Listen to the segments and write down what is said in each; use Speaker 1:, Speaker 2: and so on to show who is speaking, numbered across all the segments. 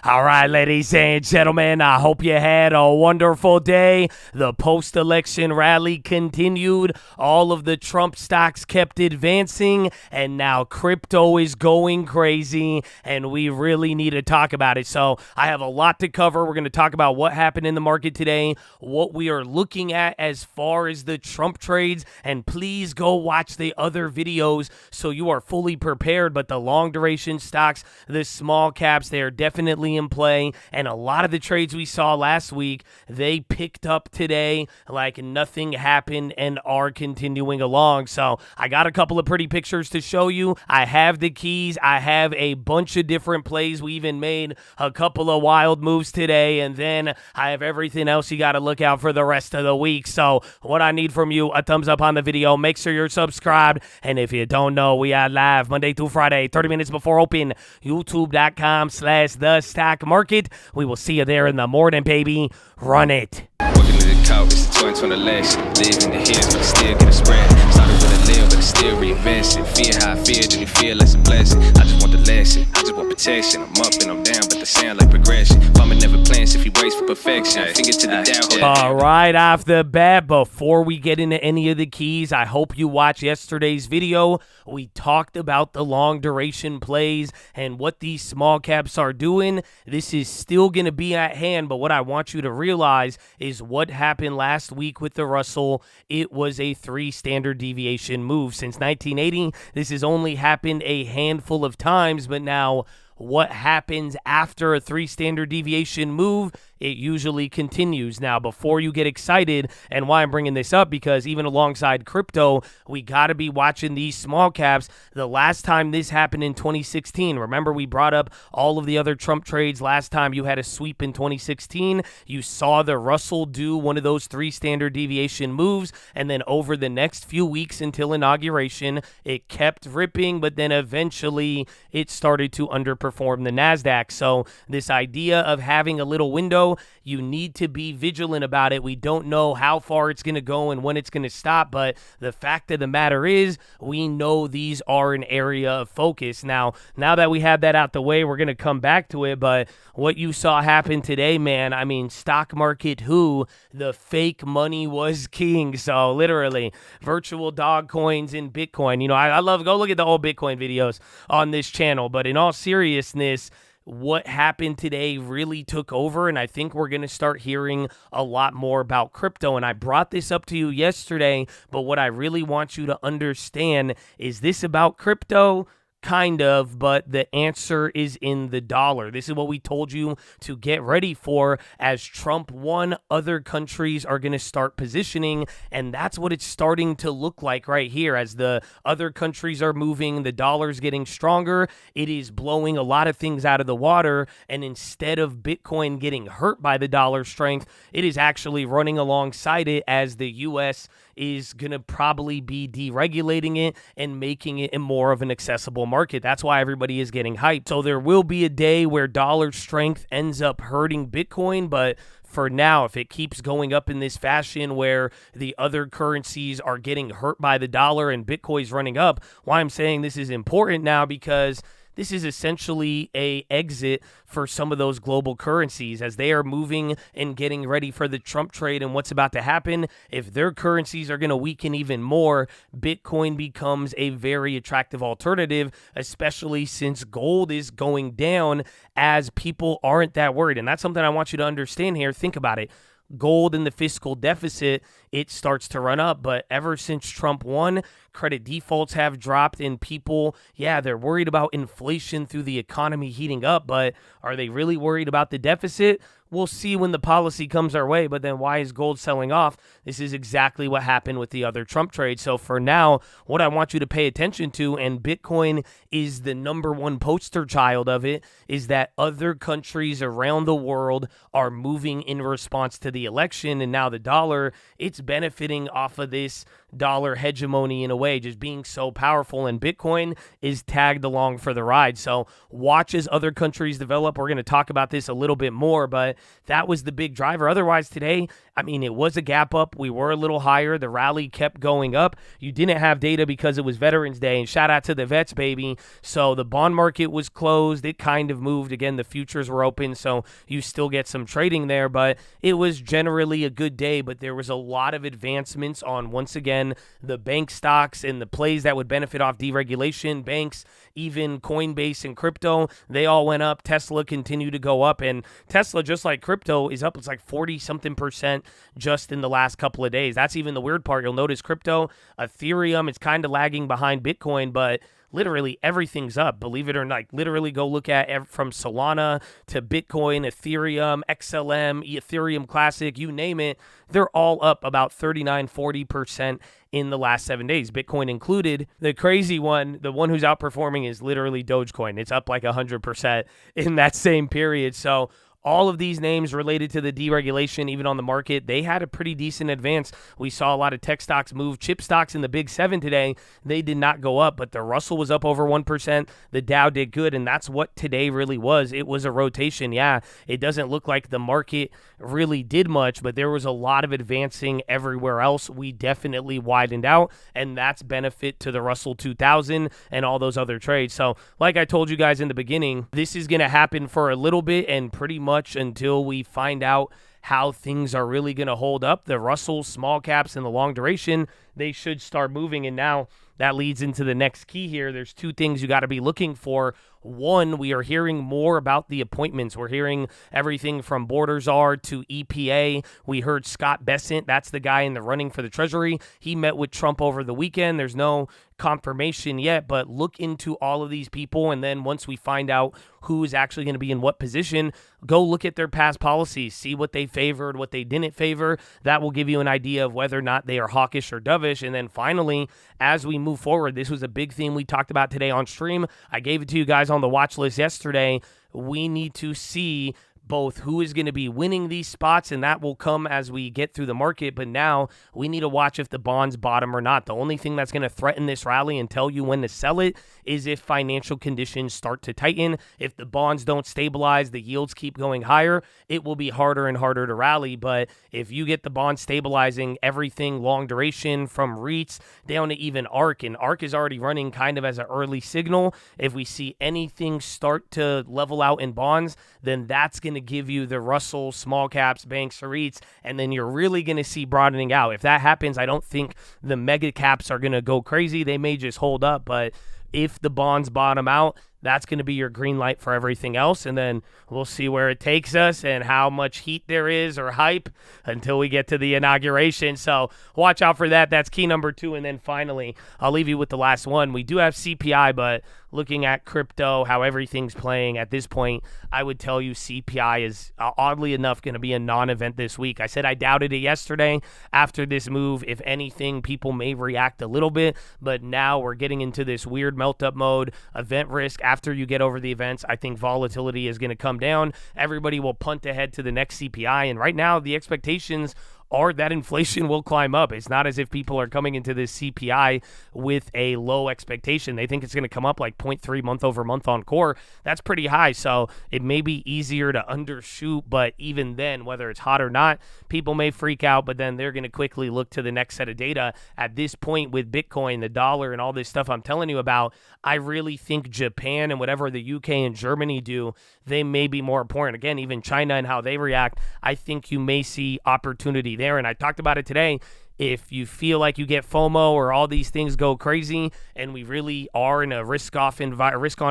Speaker 1: All right, ladies and gentlemen, I hope you had a wonderful day. The post-election rally continued. All of the Trump stocks kept advancing, and now crypto is going crazy, and we really need to talk about it. So I have a lot to cover. We're going to talk about what happened in the market today, what we are looking at as far as the Trump trades, and please go watch the other videos so you are fully prepared. But the long-duration stocks, the small caps, they are definitely in play, and a lot of the trades we saw last week, they picked up today like nothing happened and are continuing along. So I got a couple of pretty pictures to show you. I have the keys. I have a bunch of different plays. We even made a couple of wild moves today, and then I have everything else you got to look out for the rest of the week. So what I need from you, a thumbs up on the video. Make sure you're subscribed, and if you don't know, we are live Monday through Friday, 30 minutes before open, youtube.com/the stock market. We will see you there in the morning, baby. Run it.
Speaker 2: Working to the couch, it's the 2020 election. Live in the hills, but I still get a spread. Started with a live, but I still reinvest it. Feel how I feel, then you feel like a blessing. I just want the lesson, I just want protection. I'm up and I'm down, but they sound like progression. Farming never plans if he waits for perfection. Finger to the down.
Speaker 1: All right, off the bat, before we get into any of the keys, I hope you watched yesterday's video. We talked about the long duration plays and what these small caps are doing. This is still going to be at hand, but what I want you to realize is what happened last week with the Russell. It was a 3 standard deviation move. Since 1980, this has only happened a handful of times, but now what happens after a 3 standard deviation move? It usually continues. Now, before you get excited, and why I'm bringing this up, because even alongside crypto, we got to be watching these small caps. The last time this happened in 2016, remember we brought up all of the other Trump trades last time you had a sweep in 2016. You saw the Russell do one of those 3 standard deviation moves, and then over the next few weeks until inauguration, it kept ripping, but then eventually it started to underperform the NASDAQ. So this idea of having a little window, you need to be vigilant about it. We don't know how far it's going to go and when it's going to stop, but the fact of the matter is we know these are an area of focus. Now that we have that out the way, we're going to come back to it, but what you saw happen today, man, I mean, stock market the fake money was king. So literally virtual dog coins in Bitcoin. You know, I love, go look at the old Bitcoin videos on this channel, but in all seriousness, what happened today really took over, and I think we're going to start hearing a lot more about crypto. And I brought this up to you yesterday, but what I really want you to understand is this about crypto? Kind of, but the answer is in the dollar. This is what we told you to get ready for. As Trump won, other countries are going to start positioning, and that's what it's starting to look like right here. As the other countries are moving, the dollar's getting stronger. It is blowing a lot of things out of the water, and instead of Bitcoin getting hurt by the dollar strength, it is actually running alongside it, as the U.S. is going to probably be deregulating it and making it more of an accessible market. That's why everybody is getting hyped. So there will be a day where dollar strength ends up hurting Bitcoin, but for now, if it keeps going up in this fashion where the other currencies are getting hurt by the dollar and Bitcoin's running up, why I'm saying this is important now, because this is essentially a exit for some of those global currencies as they are moving and getting ready for the Trump trade and what's about to happen. If their currencies are going to weaken even more, Bitcoin becomes a very attractive alternative, especially since gold is going down as people aren't that worried. And that's something I want you to understand here. Think about it. Gold in the fiscal deficit, it starts to run up. But ever since Trump won, credit defaults have dropped, and people, they're worried about inflation through the economy heating up. But are they really worried about the deficit? We'll see when the policy comes our way, but then why is gold selling off? This is exactly what happened with the other Trump trade. So for now, what I want you to pay attention to, and Bitcoin is the number one poster child of it, is that other countries around the world are moving in response to the election, and now the dollar, it's benefiting off of this dollar hegemony in a way, just being so powerful, and Bitcoin is tagged along for the ride. So watch as other countries develop. We're going to talk about this a little bit more, but that was the big driver. Otherwise today, I mean, it was a gap up. We were a little higher. The rally kept going up. You didn't have data because it was Veterans Day, and shout out to the vets, baby. So the bond market was closed. It kind of moved. Again, the futures were open, so you still get some trading there, but it was generally a good day. But there was a lot of advancements on, once again, the bank stocks and the plays that would benefit off deregulation. Banks, even Coinbase and crypto, they all went up. Tesla continued to go up, and Tesla, just like crypto, is up. It's like 40-something% just in the last couple of days. That's even the weird part. You'll notice crypto, Ethereum, it's kind of lagging behind Bitcoin, but literally everything's up, believe it or not. Literally go look at from Solana to Bitcoin, Ethereum, XLM, Ethereum Classic, you name it. They're all up about 39-40% in the last 7 days, Bitcoin included. The crazy one, the one who's outperforming, is literally Dogecoin. It's up like 100% in that same period. So all of these names related to the deregulation, even on the market, they had a pretty decent advance. We saw a lot of tech stocks move. Chip stocks in the Big Seven today, they did not go up, but the Russell was up over 1%. The Dow did good, and that's what today really was. It was a rotation. Yeah, it doesn't look like the market really did much, but there was a lot of advancing everywhere else. We definitely widened out, and that's benefit to the Russell 2000 and all those other trades. So like I told you guys in the beginning, this is going to happen for a little bit and pretty much until we find out how things are really going to hold up. The Russell, small caps, and the long duration, they should start moving. And now that leads into the next key here. There's two things you got to be looking for. One, we are hearing more about the appointments. We're hearing everything from Borders-R to EPA. We heard Scott Bessent, that's the guy in the running for the Treasury. He met with Trump over the weekend. There's no confirmation yet, but look into all of these people, and then once we find out who is actually going to be in what position, go look at their past policies, see what they favored, what they didn't favor. That will give you an idea of whether or not they are hawkish or dovish. And then finally, as we move forward, this was a big theme we talked about today on stream. I gave it to you guys on the watch list yesterday. We need to see both who is going to be winning these spots, and that will come as we get through the market. But now we need to watch if the bonds bottom or not. The only thing that's going to threaten this rally and tell you when to sell it is if financial conditions start to tighten. If the bonds don't stabilize, the yields keep going higher, it will be harder and harder to rally. But if you get the bonds stabilizing, everything long duration from REITs down to even ARK, and ARK is already running kind of as an early signal. If we see anything start to level out in bonds, then that's going to give you the Russell, small caps, banks, or REITs, and then you're really going to see broadening out. If that happens, I don't think the mega caps are going to go crazy. They may just hold up, but if the bonds bottom out, that's going to be your green light for everything else, and then we'll see where it takes us and how much heat there is or hype until we get to the inauguration. So watch out for that. That's key number 2. And then finally, I'll leave you with the last one. We do have CPI, but looking at crypto, how everything's playing at this point, I would tell you CPI is oddly enough going to be a non-event this week. I said I doubted it yesterday. After this move, if anything, people may react a little bit, but now we're getting into this weird melt-up mode, event risk. After you get over the events, I think volatility is going to come down. Everybody will punt ahead to the next CPI, and right now the expectations are that inflation will climb up. It's not as if people are coming into this CPI with a low expectation. They think it's going to come up like 0.3 month over month on core. That's pretty high, so it may be easier to undershoot, but even then, whether it's hot or not, people may freak out, but then they're going to quickly look to the next set of data. At this point with Bitcoin, the dollar, and all this stuff I'm telling you about, I really think Japan and whatever the UK and Germany do, they may be more important. Again, even China and how they react, I think you may see opportunity there. And I talked about it today. If you feel like you get FOMO or all these things go crazy and we really are in a risk-on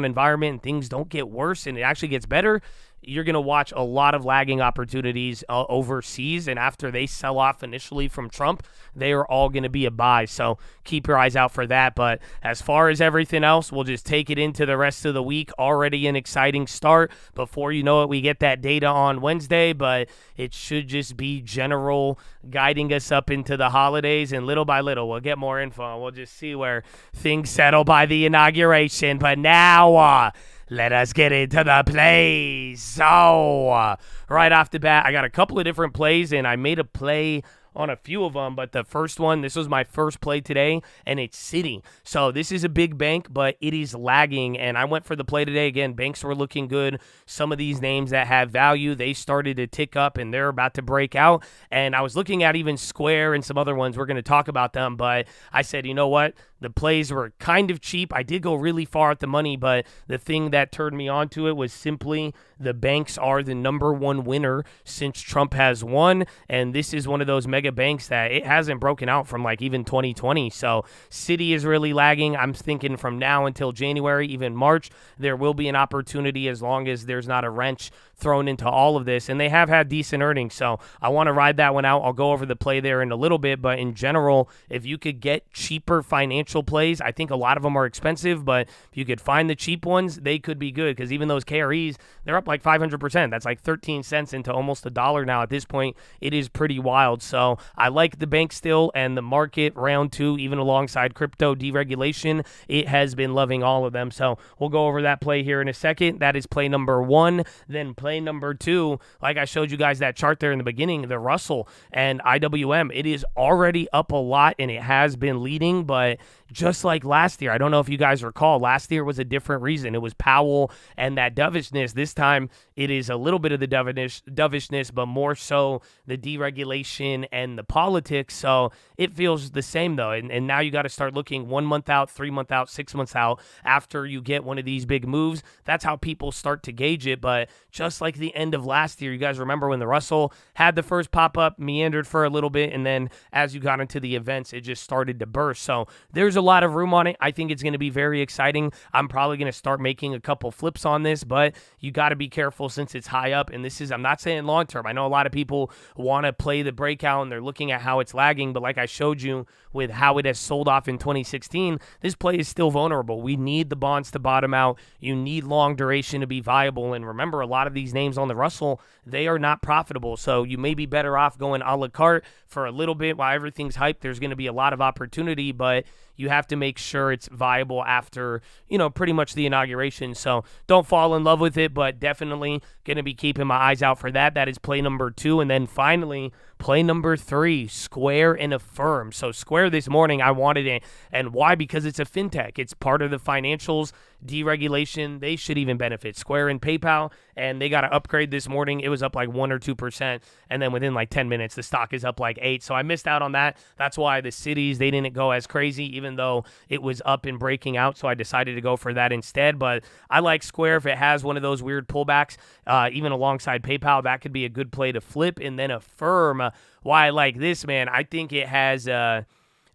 Speaker 1: environment and things don't get worse and it actually gets better, you're going to watch a lot of lagging opportunities overseas, and after they sell off initially from Trump, they are all going to be a buy, so keep your eyes out for that. But as far as everything else, we'll just take it into the rest of the week. Already an exciting start. Before you know it, we get that data on Wednesday, but it should just be general guiding us up into the holidays, and little by little, we'll get more info, and we'll just see where things settle by the inauguration. But now, let us get into the plays. So, right off the bat, I got a couple of different plays, and I made a play on a few of them, but the first one, this was my first play today, and it's Citi. So this is a big bank, but it is lagging, and I went for the play today. Again, banks were looking good. Some of these names that have value, they started to tick up, and they're about to break out. And I was looking at even Square and some other ones. We're going to talk about them, but I said, you know what? The plays were kind of cheap. I did go really far at the money, but the thing that turned me onto it was simply the banks are the number one winner since Trump has won, and this is one of those mega banks that it hasn't broken out from like even 2020. So Citi is really lagging. I'm thinking from now until January, even March, there will be an opportunity as long as there's not a wrench thrown into all of this, and they have had decent earnings, so I want to ride that one out. I'll go over the play there in a little bit, but in general, if you could get cheaper financial plays, I think a lot of them are expensive, but if you could find the cheap ones, they could be good, because even those KREs, they're up like 500%. That's like 13 cents into almost $1 now at this point. It is pretty wild, so I like the bank still, and the market round two, even alongside crypto deregulation, it has been loving all of them, so we'll go over that play here in a second. That is play number one. Then play number two, like I showed you guys that chart there in the beginning, the Russell and IWM, it is already up a lot, and it has been leading, but just like last year, I don't know if you guys recall, last year was a different reason. It was Powell and that dovishness. This time, it is a little bit of the dovishness, but more so the deregulation and the politics. So it feels the same, though. And now you got to start looking 1 month out, 3 months out, 6 months out after you get one of these big moves. That's how people start to gauge it. But just like the end of last year, you guys remember when the Russell had the first pop-up, meandered for a little bit, and then as you got into the events, it just started to burst. So there's a lot of room on it. I think it's going to be very exciting. I'm probably going to start making a couple flips on this, but you got to be careful since it's high up. And this is, I'm not saying long term. I know a lot of people want to play the breakout and they're looking at how it's lagging, but like I showed you with how it has sold off in 2016, this play is still vulnerable. We need the bonds to bottom out. You need long duration to be viable. And remember, a lot of these names on the Russell, they are not profitable. So you may be better off going a la carte for a little bit while everything's hyped. There's going to be a lot of opportunity, but you have to make sure it's viable after, pretty much the inauguration. So don't fall in love with it, but definitely going to be keeping my eyes out for that. That is play number two. And then finally, play number three, Square and AFRM. So Square this morning, I wanted it. And why? Because it's a fintech. It's part of the financials deregulation. They should even benefit. Square and PayPal, and they got to upgrade this morning. It was up like 1 or 2%. And then within like 10 minutes, the stock is up like 8. So I missed out on that. That's why the cities, they didn't go as crazy, even though it was up and breaking out. So I decided to go for that instead. But I like Square. If it has one of those weird pullbacks, even alongside PayPal, that could be a good play to flip. And then AFRM, why I like this, man, I think it has a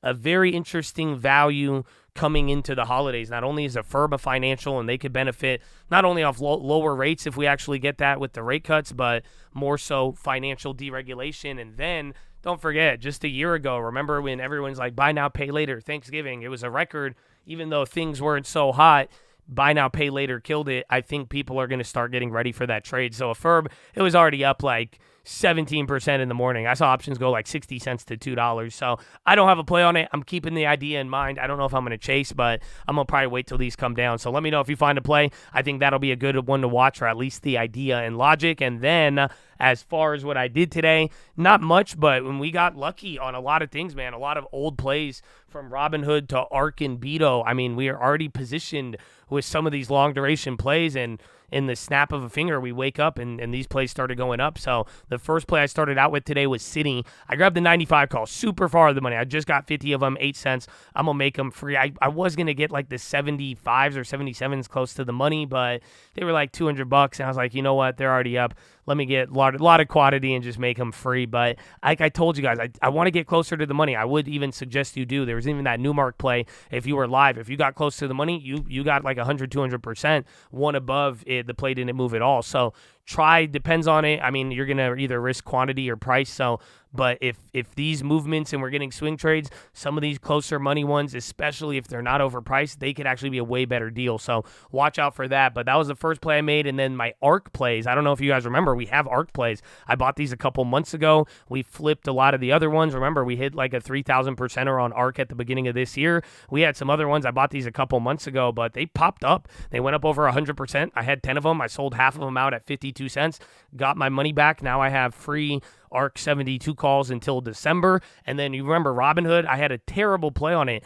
Speaker 1: very interesting value coming into the holidays. Not only is AFRM a financial, and they could benefit not only off lower rates if we actually get that with the rate cuts, but more so financial deregulation. And then don't forget, just a year ago, remember when everyone's like, buy now, pay later, Thanksgiving, it was a record, even though things weren't so hot. Buy now, pay later killed it. I think people are going to start getting ready for that trade. So AFRM, it was already up like 17% in the morning. I saw options go like 60 cents to $2. So I don't have a play on it. I'm keeping the idea in mind. I don't know if I'm going to chase, but I'm going to probably wait till these come down. So let me know if you find a play. I think that'll be a good one to watch, or at least the idea and logic. And then as far as what I did today, not much, but when we got lucky on a lot of things, man, a lot of old plays from Robinhood to ARK and Beto. I mean, we are already positioned with some of these long duration plays, and in the snap of a finger, we wake up and these plays started going up. So the first play I started out with today was Citi. I grabbed the 95 call, super far of the money. I just got 50 of them, 8 cents. I'm going to make them free. I was going to get like the 75s or 77s close to the money, but they were like $200. And I was like, you know what? They're already up. Let me get a lot of quantity and just make them free. But like I told you guys, I want to get closer to the money. I would even suggest you do. There was even that Newmark play. If you were live, if you got close to the money, you got like 100, 200%. One above it, the play didn't move at all. So try, depends on it. I mean, you're going to either risk quantity or price. So, but if these movements and we're getting swing trades, some of these closer money ones, especially if they're not overpriced, they could actually be a way better deal. So watch out for that. But that was the first play I made. And then my ARK plays, I don't know if you guys remember, we have ARK plays. I bought these a couple months ago. We flipped a lot of the other ones. Remember, we hit like a 3,000%er on ARK at the beginning of this year. We had some other ones. I bought these a couple months ago, but they popped up. They went up over 100%. I had 10 of them. I sold half of them out at 52 cents, got my money back. Now I have free ARC 72 calls until December. And then you remember Robinhood, I had a terrible play on it.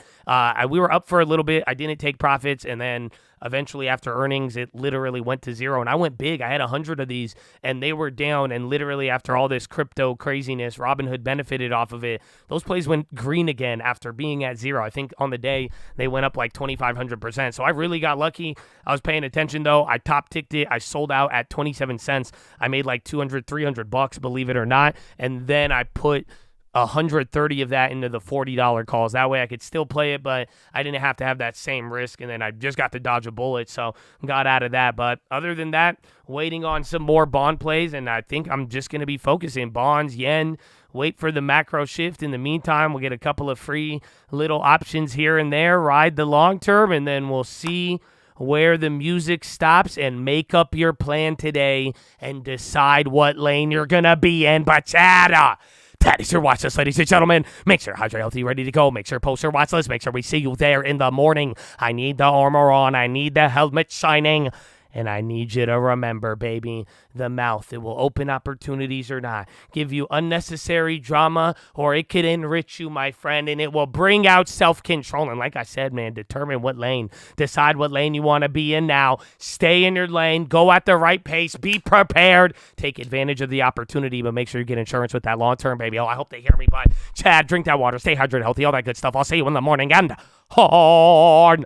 Speaker 1: We were up for a little bit. I didn't take profits, and then eventually after earnings, it literally went to zero. And I went big. I had 100 of these, and they were down. And literally after all this crypto craziness, Robinhood benefited off of it. Those plays went green again after being at zero. I think on the day they went up like 2,500%. So I really got lucky. I was paying attention though. I top ticked it. I sold out at 27 cents. I made like 200, $300, believe it or not. And then I put 130 of that into the $40 calls. That way I could still play it, but I didn't have to have that same risk. And then I just got to dodge a bullet, so got out of that. But other than that, waiting on some more bond plays, and I think I'm just going to be focusing bonds, yen, wait for the macro shift. In the meantime, we'll get a couple of free little options here and there, ride the long term, and then we'll see where the music stops and make up your plan today and decide what lane you're going to be in. Bachata! That is your watch list, ladies and gentlemen. Make sure hydrate healthy, ready to go. Make sure post your watch list. Make sure we see you there in the morning. I need the armor on. I need the helmet shining. And I need you to remember, baby, the mouth. It will open opportunities or not, give you unnecessary drama, or it could enrich you, my friend, and it will bring out self-control. And like I said, man, determine what lane. Decide what lane you want to be in now. Stay in your lane. Go at the right pace. Be prepared. Take advantage of the opportunity, but make sure you get insurance with that long-term, baby. Oh, I hope they hear me, but Chad, drink that water. Stay hydrated, healthy, all that good stuff. I'll see you in the morning and horn.